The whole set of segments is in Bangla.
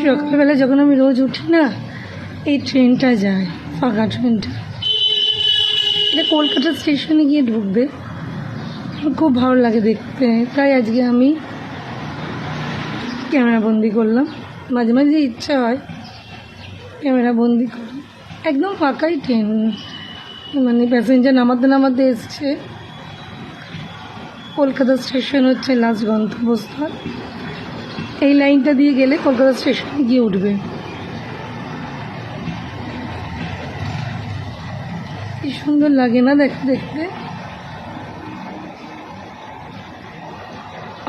সকালবেলা যখন আমি রোজ উঠি না, এই ট্রেনটা যায়, ফাঁকা ট্রেনটা। এটা কলকাতা স্টেশনে গিয়ে ঢুকবে, খুব ভালো লাগে দেখতে। তাই আজকে আমি ক্যামেরা বন্দি করলাম। মাঝে মাঝে ইচ্ছা হয় ক্যামেরা বন্দি করি। একদম ফাঁকাই ট্রেন, মানে প্যাসেঞ্জার নামাতে নামাতে এসছে। কলকাতা স্টেশন হচ্ছে লাস্ট গন্তব্যস্থল। এই লাইনটা দিয়ে গেলে কলকাতা স্টেশনে গিয়ে উঠবে। কি সুন্দর লাগে না দেখতে দেখতে।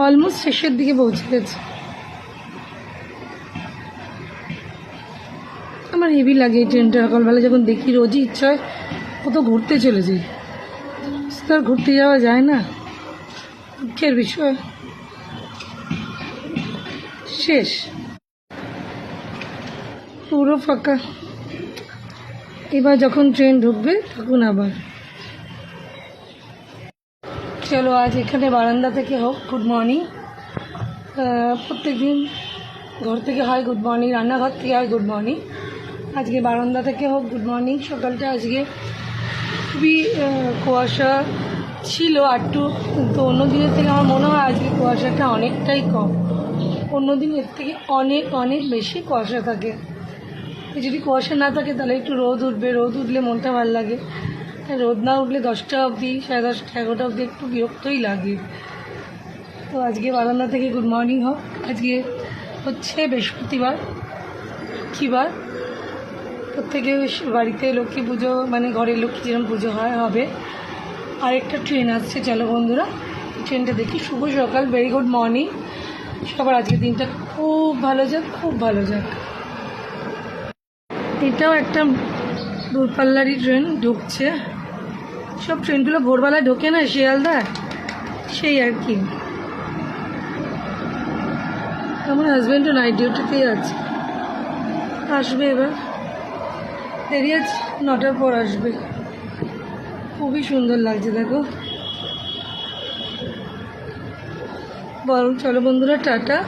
অলমোস্ট শেষের দিকে পৌঁছে গেছে। আমার হেভি লাগে এই ট্রেনটা। সকালবেলা যখন দেখি রোজই ইচ্ছা হয় কত ঘুরতে চলে যাই, তার ঘুরতে যাওয়া যায় না, দুঃখের বিষয়। শেষ, পুরো ফাঁকা। এবার যখন ট্রেন ঢুকবে তখন আবার চলো। আজ এখানে বারান্দা থেকে হোক গুড মর্নিং। প্রত্যেক দিন ঘর থেকে হয় গুড মর্নিং, রান্নাঘর থেকে হয় গুড মর্নিং। আজকে বারান্দা থেকে হোক গুড মর্নিং। সকালটা আজকে খুবই কুয়াশা ছিল একটু, কিন্তু অন্য দিনের থেকে আমার মনে হয় আজকে কুয়াশাটা অনেকটাই কম। অন্য দিনের থেকে অনেক অনেক বেশি কুয়াশা থাকে। যদি কুয়াশা না থাকে তাহলে একটু রোদ উঠবে, রোদ উঠলে মনটা ভালো লাগে। রোদ না উঠলে 10টা অবধি, 10:30, 11টা অবধি একটু বিরক্তই লাগে। তো আজকে বারান্দা থেকে গুড মর্নিং হোক। আজকে হচ্ছে বৃহস্পতিবার, লক্ষ্মীবার। প্রত্যেকে বাড়িতে লক্ষ্মী পুজো, মানে ঘরের লক্ষ্মী যেরকম পুজো হয় হবে। আরেকটা ট্রেন আসছে, চলো বন্ধুরা ট্রেনটা দেখি। শুভ সকাল, ভেরি গুড মর্নিং সবার। আজকের দিনটা খুব ভালো যাক, খুব ভালো যাক। এটাও একটা দূরপাল্লারই ট্রেন ঢুকছে। সব ট্রেনগুলো ভোরবেলায় ঢোকে না শিয়ালদা, সেই আর কি। আমার হাজব্যান্ডও নাইট ডিউটিতেই আছে, আসবে এবার, দেরি আছে, 9টার পর আসবে। খুবই সুন্দর লাগছে দেখো। চলো বন্ধুরা, টাটা।